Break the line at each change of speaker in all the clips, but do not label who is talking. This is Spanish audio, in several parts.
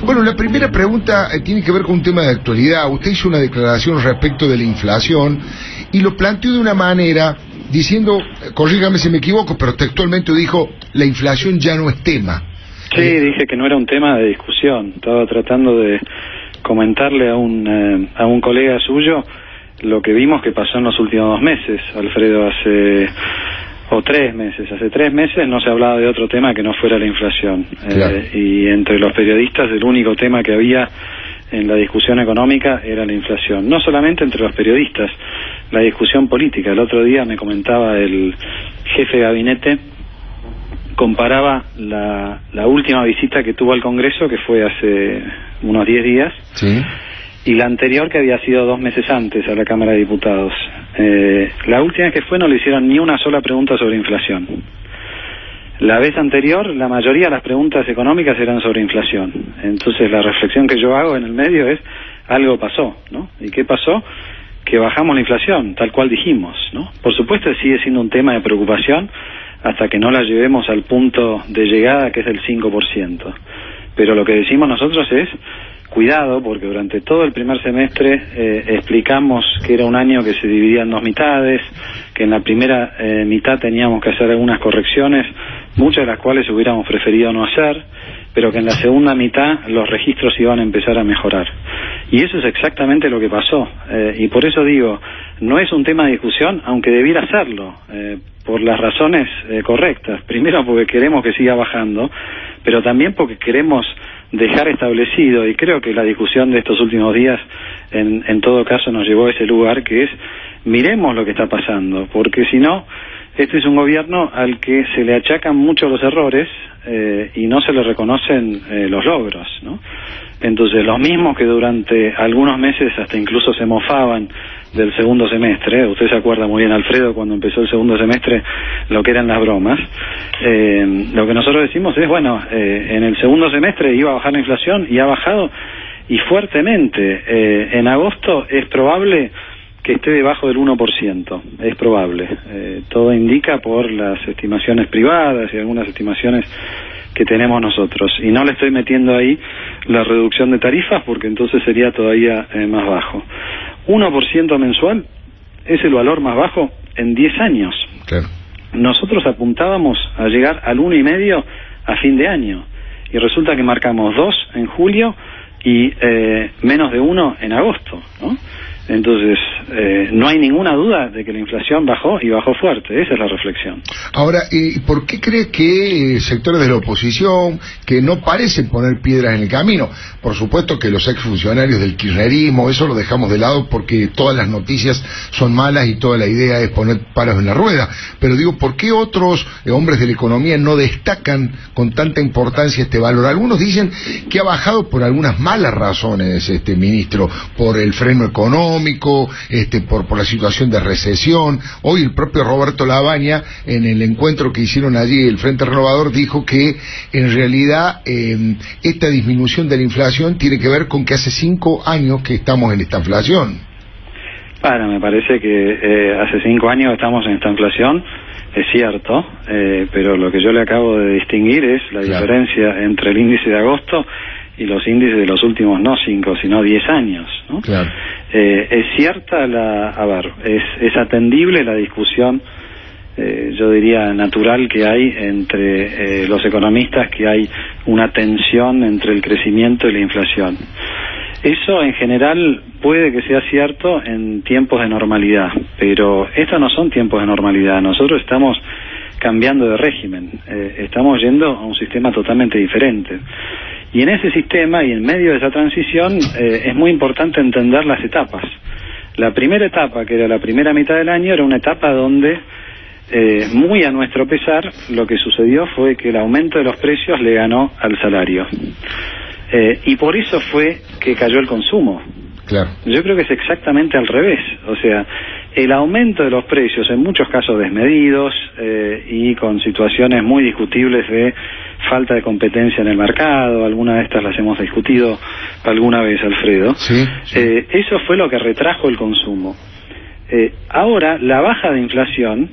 Bueno, la primera pregunta tiene que ver con un tema de actualidad. Usted hizo una declaración respecto de la inflación y lo planteó de una manera diciendo, corrígame si me equivoco, pero textualmente dijo, la inflación ya no es tema.
Sí, dije que no era un tema de discusión. Estaba tratando de comentarle a un colega suyo lo que vimos que pasó en los últimos 2 meses, Alfredo, hace 3 meses no se hablaba de otro tema que no fuera la inflación.
Claro.
Y entre los periodistas el único tema que había en la discusión económica era la inflación. No solamente entre los periodistas, la discusión política. El otro día me comentaba el jefe de gabinete, comparaba la última visita que tuvo al Congreso, que fue hace unos 10 días,
Sí.
y la anterior, que había sido 2 meses antes, a la Cámara de Diputados. La última vez que fue no le hicieron ni una sola pregunta sobre inflación. La vez anterior, la mayoría de las preguntas económicas eran sobre inflación. Entonces la reflexión que yo hago en el medio es, algo pasó, ¿no? ¿Y qué pasó? Que bajamos la inflación, tal cual dijimos, ¿no? Por supuesto sigue siendo un tema de preocupación hasta que no la llevemos al punto de llegada, que es del 5%. Pero lo que decimos nosotros es, cuidado, porque durante todo el primer semestre explicamos que era un año que se dividía en 2 mitades, que en la primera mitad teníamos que hacer algunas correcciones, muchas de las cuales hubiéramos preferido no hacer, pero que en la segunda mitad los registros iban a empezar a mejorar. Y eso es exactamente lo que pasó. Y por eso digo, no es un tema de discusión, aunque debiera serlo, por las razones correctas. Primero porque queremos que siga bajando, pero también porque queremos dejar establecido, y creo que la discusión de estos últimos días en todo caso nos llevó a ese lugar, que es, miremos lo que está pasando, porque si no, este es un gobierno al que se le achacan mucho los errores y no se le reconocen los logros, ¿no? Entonces, los mismos que durante algunos meses hasta incluso se mofaban del segundo semestre, usted se acuerda muy bien, Alfredo, cuando empezó el segundo semestre, lo que eran las bromas. Lo que nosotros decimos es, bueno, en el segundo semestre iba a bajar la inflación y ha bajado, y fuertemente. En agosto es probable que esté debajo del 1%, es probable. Todo indica por las estimaciones privadas y algunas estimaciones que tenemos nosotros, y no le estoy metiendo ahí la reducción de tarifas porque entonces sería todavía más bajo. 1% mensual es el valor más bajo en 10 años.
Claro.
Nosotros apuntábamos a llegar al 1,5 a fin de año, y resulta que marcamos 2 en julio y menos de 1 en agosto, ¿no? Entonces, no hay ninguna duda de que la inflación bajó, y bajó fuerte. Esa es la reflexión.
Ahora, ¿por qué cree que sectores de la oposición que no parecen poner piedras en el camino? Por supuesto que los exfuncionarios del kirchnerismo, eso lo dejamos de lado porque todas las noticias son malas y toda la idea es poner palos en la rueda. Pero digo, ¿por qué otros hombres de la economía no destacan con tanta importancia este valor? Algunos dicen que ha bajado por algunas malas razones, ministro, por el freno económico, por la situación de recesión. Hoy el propio Roberto Labaña, en el encuentro que hicieron allí el Frente Renovador, dijo que en realidad esta disminución de la inflación tiene que ver con que hace 5 años que estamos en esta inflación.
Bueno, me parece que hace 5 años estamos en esta inflación, es cierto, pero lo que yo le acabo de distinguir es la diferencia entre el índice de agosto y los índices de los últimos no 5, sino 10 años, ¿no?
Claro.
Es cierta es atendible la discusión, yo diría natural, que hay entre los economistas, que hay una tensión entre el crecimiento y la inflación. Eso en general puede que sea cierto en tiempos de normalidad, pero estos no son tiempos de normalidad. Nosotros estamos cambiando de régimen, estamos yendo a un sistema totalmente diferente. Y en ese sistema y en medio de esa transición es muy importante entender las etapas. La primera etapa, que era la primera mitad del año, era una etapa donde, muy a nuestro pesar, lo que sucedió fue que el aumento de los precios le ganó al salario. Y por eso fue que cayó el consumo.
Claro.
Yo creo que es exactamente al revés. O sea, el aumento de los precios, en muchos casos desmedidos y con situaciones muy discutibles de falta de competencia en el mercado, algunas de estas las hemos discutido alguna vez, Alfredo.
Sí.
Eso fue lo que retrajo el consumo. Ahora, la baja de inflación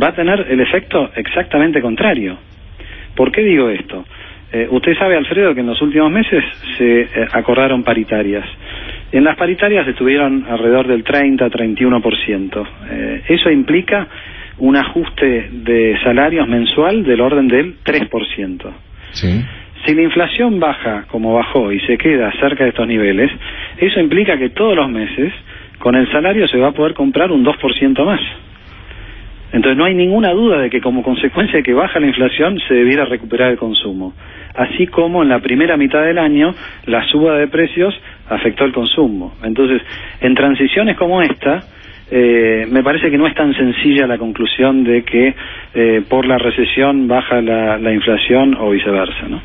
va a tener el efecto exactamente contrario. ¿Por qué digo esto? Usted sabe, Alfredo, que en los últimos meses se acordaron paritarias. En las paritarias estuvieron alrededor del 30-31%. Eso implica un ajuste de salarios mensual del orden del 3%.
Sí.
Si la inflación baja como bajó y se queda cerca de estos niveles, eso implica que todos los meses con el salario se va a poder comprar un 2% más. Entonces no hay ninguna duda de que como consecuencia de que baja la inflación se debiera recuperar el consumo. Así como en la primera mitad del año la suba de precios afectó el consumo. Entonces, en transiciones como esta, me parece que no es tan sencilla la conclusión de que por la recesión baja la inflación o viceversa, ¿no?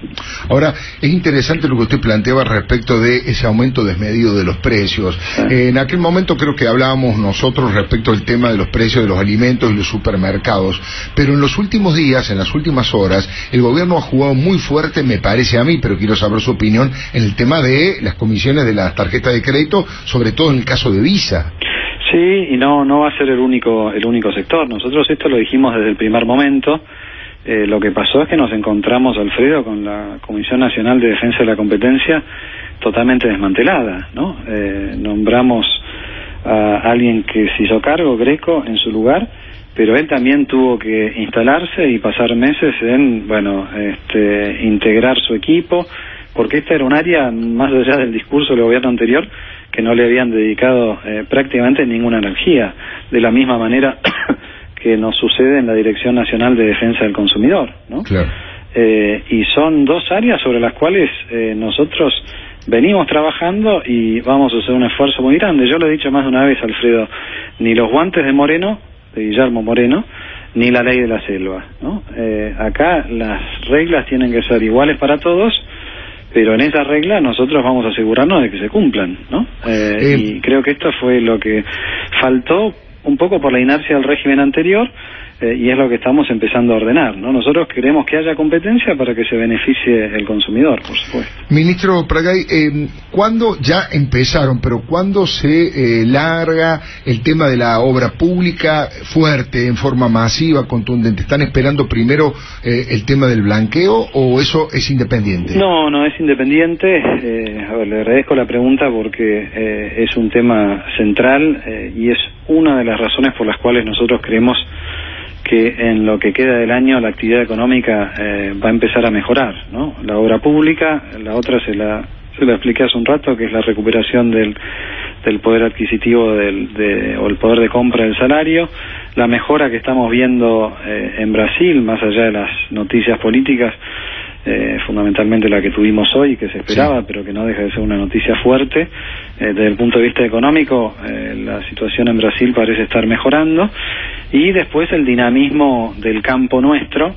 Ahora, es interesante lo que usted planteaba respecto de ese aumento desmedido de los precios. Sí. En aquel momento creo que hablábamos nosotros respecto al tema de los precios de los alimentos y los supermercados, pero en los últimos días, en las últimas horas, el gobierno ha jugado muy fuerte, me parece a mí, pero quiero saber su opinión, en el tema de las comisiones de las tarjetas de crédito, sobre todo en el caso de Visa.
Sí, y no va a ser el único sector. Nosotros esto lo dijimos desde el primer momento. Lo que pasó es que nos encontramos, Alfredo, con la Comisión Nacional de Defensa de la Competencia totalmente desmantelada, ¿no? Nombramos a alguien que se hizo cargo, Greco, en su lugar, pero él también tuvo que instalarse y pasar meses en, integrar su equipo, porque esta era un área, más allá del discurso del gobierno anterior, que no le habían dedicado prácticamente ninguna energía, de la misma manera que nos sucede en la Dirección Nacional de Defensa del Consumidor, ¿no?
Claro.
Y son dos áreas sobre las cuales nosotros venimos trabajando y vamos a hacer un esfuerzo muy grande. Yo lo he dicho más de una vez, Alfredo, ni los guantes de Moreno, de Guillermo Moreno, ni la ley de la selva, ¿no? Acá las reglas tienen que ser iguales para todos, pero en esa regla nosotros vamos a asegurarnos de que se cumplan, ¿no? Y creo que esto fue lo que faltó un poco por la inercia del régimen anterior, y es lo que estamos empezando a ordenar, ¿no? Nosotros queremos que haya competencia para que se beneficie el consumidor, por supuesto.
Ministro Pratgay, ¿cuándo ya empezaron, pero cuándo se larga el tema de la obra pública fuerte, en forma masiva, contundente? ¿Están esperando primero el tema del blanqueo o eso es independiente?
No es independiente. Le agradezco la pregunta porque es un tema central y es una de las razones por las cuales nosotros creemos que en lo que queda del año la actividad económica va a empezar a mejorar, ¿no? La obra pública, la otra se la expliqué hace un rato, que es la recuperación del poder adquisitivo o el poder de compra del salario, la mejora que estamos viendo en Brasil, más allá de las noticias políticas, fundamentalmente la que tuvimos hoy, que se esperaba, sí, pero que no deja de ser una noticia fuerte. Desde el punto de vista económico, la situación en Brasil parece estar mejorando, y después el dinamismo del campo nuestro,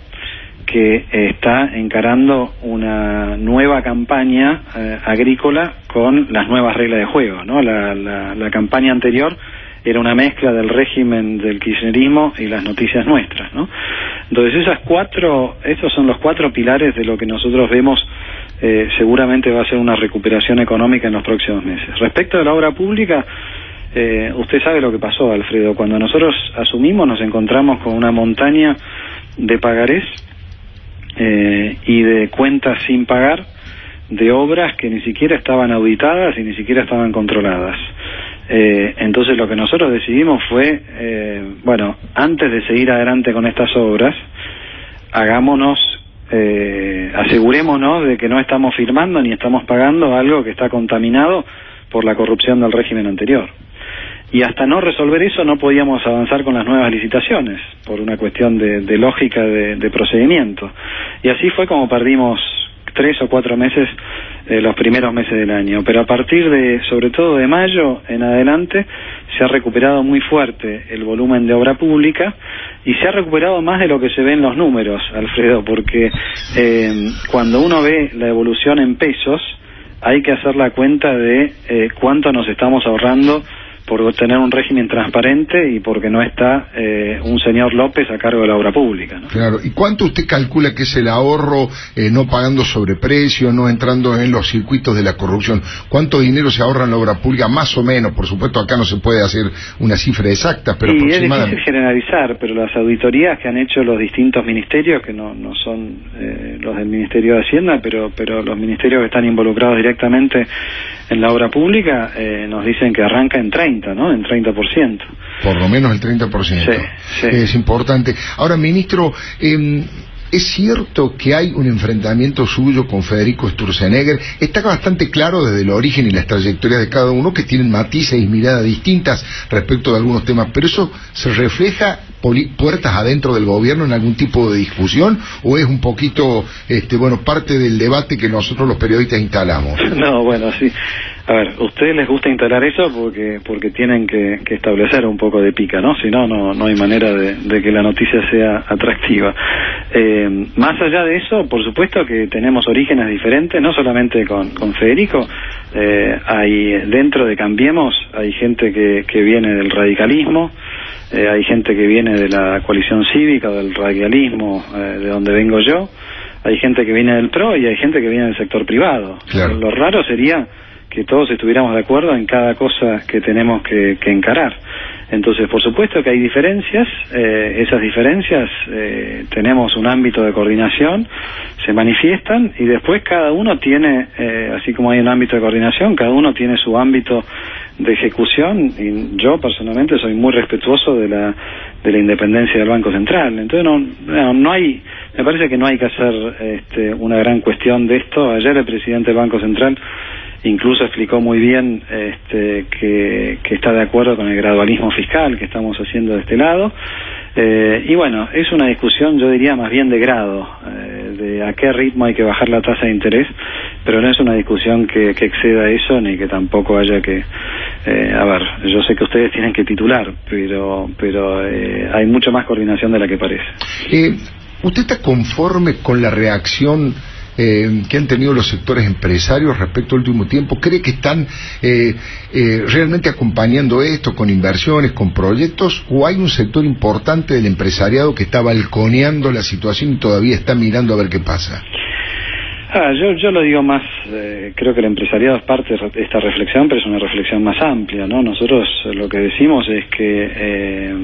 que está encarando una nueva campaña agrícola con las nuevas reglas de juego, ¿no? La campaña anterior era una mezcla del régimen del kirchnerismo y las noticias nuestras, ¿no? Entonces esos son los 4 pilares de lo que nosotros vemos seguramente va a ser una recuperación económica en los próximos meses. Respecto de la obra pública, usted sabe lo que pasó, Alfredo. Cuando nosotros asumimos nos encontramos con una montaña de pagarés y de cuentas sin pagar, de obras que ni siquiera estaban auditadas y ni siquiera estaban controladas. Entonces lo que nosotros decidimos fue, antes de seguir adelante con estas obras, asegurémonos de que no estamos firmando ni estamos pagando algo que está contaminado por la corrupción del régimen anterior. Y hasta no resolver eso no podíamos avanzar con las nuevas licitaciones, por una cuestión de lógica de procedimiento. Y así fue como perdimos 3 o 4 meses, los primeros meses del año. Pero a partir sobre todo de mayo en adelante, se ha recuperado muy fuerte el volumen de obra pública, y se ha recuperado más de lo que se ve en los números, Alfredo, porque cuando uno ve la evolución en pesos, hay que hacer la cuenta de cuánto nos estamos ahorrando por tener un régimen transparente y porque no está un señor López a cargo de la obra pública, ¿no?
Claro. ¿Y cuánto usted calcula que es el ahorro, no pagando sobreprecio, no entrando en los circuitos de la corrupción? ¿Cuánto dinero se ahorra en la obra pública, más o menos? Por supuesto, acá no se puede hacer una cifra exacta, pero aproximadamente.
Es difícil generalizar, pero las auditorías que han hecho los distintos ministerios, que no son los del Ministerio de Hacienda, pero los ministerios que están involucrados directamente en la obra pública, nos dicen que arranca en 30, ¿no? En 30%.
Por lo menos el 30%.
Sí.
Es importante. Ahora, ministro, ¿es cierto que hay un enfrentamiento suyo con Federico Sturzenegger? Está bastante claro desde el origen y las trayectorias de cada uno que tienen matices y miradas distintas respecto de algunos temas, pero ¿eso se refleja puertas adentro del gobierno en algún tipo de discusión, o es un poquito parte del debate que nosotros los periodistas instalamos?
No, bueno, sí. A ver, ¿a ustedes les gusta instalar eso? Porque tienen que establecer un poco de pica, ¿no? Si no, no hay manera de que la noticia sea atractiva. Más allá de eso, por supuesto que tenemos orígenes diferentes, no solamente con Federico. Hay dentro de Cambiemos, hay gente que viene del radicalismo, hay gente que viene de la coalición cívica, del radicalismo, de donde vengo yo, hay gente que viene del PRO y hay gente que viene del sector privado.
Claro.
Lo raro sería que todos estuviéramos de acuerdo en cada cosa que tenemos que encarar. Entonces, por supuesto que hay diferencias, esas diferencias tenemos un ámbito de coordinación, se manifiestan y después cada uno tiene, así como hay un ámbito de coordinación, cada uno tiene su ámbito de ejecución, y yo personalmente soy muy respetuoso de la independencia del Banco Central. Entonces no hay, me parece que no hay que hacer una gran cuestión de esto. Ayer el presidente del Banco Central incluso explicó muy bien que está de acuerdo con el gradualismo fiscal que estamos haciendo de este lado. Y bueno, es una discusión, yo diría, más bien de grado, de a qué ritmo hay que bajar la tasa de interés, pero no es una discusión que exceda eso, ni que tampoco haya que... a ver, yo sé que ustedes tienen que titular, pero hay mucho más coordinación de la que parece.
¿Usted está conforme con la reacción que han tenido los sectores empresarios respecto al último tiempo? ¿Cree que están realmente acompañando esto con inversiones, con proyectos, o hay un sector importante del empresariado que está balconeando la situación y todavía está mirando a ver qué pasa?
Yo lo digo más, creo que el empresariado es parte de esta reflexión, pero es una reflexión más amplia, ¿no? Nosotros lo que decimos es que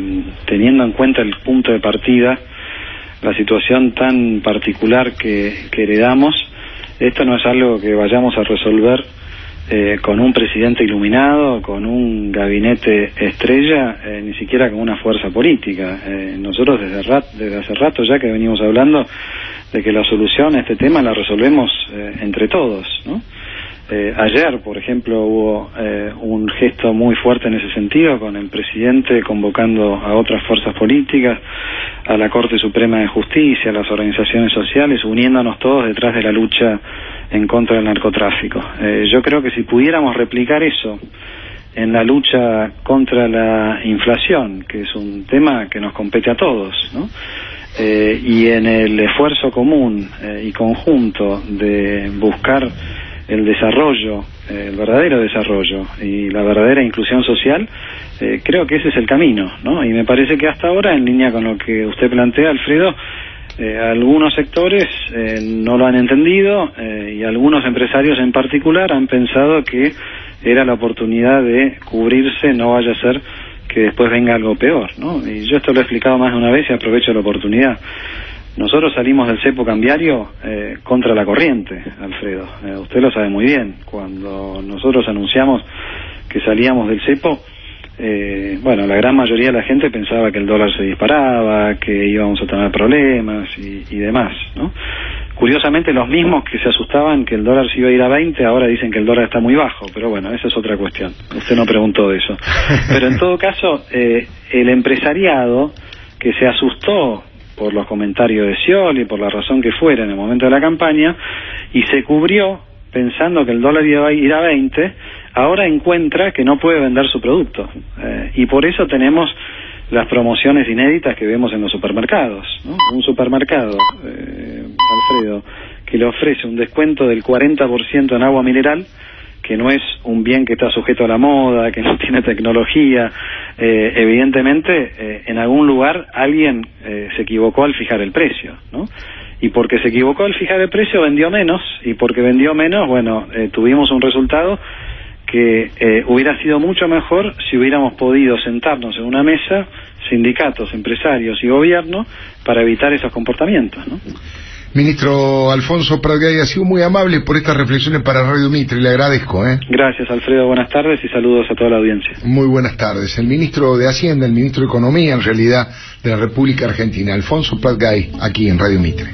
teniendo en cuenta el punto de partida, la situación tan particular que heredamos, esto no es algo que vayamos a resolver con un presidente iluminado, con un gabinete estrella, ni siquiera con una fuerza política. Nosotros desde hace rato ya que venimos hablando de que la solución a este tema la resolvemos entre todos, ¿no? Ayer, por ejemplo, hubo un gesto muy fuerte en ese sentido, con el presidente convocando a otras fuerzas políticas, a la Corte Suprema de Justicia, a las organizaciones sociales, uniéndonos todos detrás de la lucha en contra del narcotráfico. Yo creo que si pudiéramos replicar eso en la lucha contra la inflación, que es un tema que nos compete a todos, ¿no? Y en el esfuerzo común y conjunto de buscar el desarrollo, el verdadero desarrollo y la verdadera inclusión social, creo que ese es el camino, ¿no? Y me parece que hasta ahora, en línea con lo que usted plantea, Alfredo, algunos sectores no lo han entendido, y algunos empresarios en particular han pensado que era la oportunidad de cubrirse, no vaya a ser que después venga algo peor, ¿no? Y yo esto lo he explicado más de una vez y aprovecho la oportunidad. Nosotros salimos del cepo cambiario contra la corriente, Alfredo. Usted lo sabe muy bien. Cuando nosotros anunciamos que salíamos del cepo, la gran mayoría de la gente pensaba que el dólar se disparaba, que íbamos a tener problemas y demás, ¿no? Curiosamente, los mismos que se asustaban que el dólar se iba a ir a 20, ahora dicen que el dólar está muy bajo, pero bueno, esa es otra cuestión. Usted no preguntó de eso. Pero en todo caso, el empresariado que se asustó por los comentarios de Scioli, por la razón que fuera en el momento de la campaña, y se cubrió pensando que el dólar iba a ir a 20, ahora encuentra que no puede vender su producto. Y por eso tenemos las promociones inéditas que vemos en los supermercados, ¿no? Un supermercado, Alfredo, que le ofrece un descuento del 40% en agua mineral, que no es un bien que está sujeto a la moda, que no tiene tecnología. Evidentemente, en algún lugar alguien se equivocó al fijar el precio, ¿no? Y porque se equivocó al fijar el precio vendió menos, y porque vendió menos, bueno, tuvimos un resultado que hubiera sido mucho mejor si hubiéramos podido sentarnos en una mesa, sindicatos, empresarios y gobierno, para evitar esos comportamientos, ¿no?
Ministro Alfonso Prat Gay, ha sido muy amable por estas reflexiones para Radio Mitre, le agradezco.
Gracias, Alfredo, buenas tardes y saludos a toda la audiencia.
Muy buenas tardes. El ministro de Hacienda, el ministro de Economía, en realidad, de la República Argentina, Alfonso Prat Gay, aquí en Radio Mitre.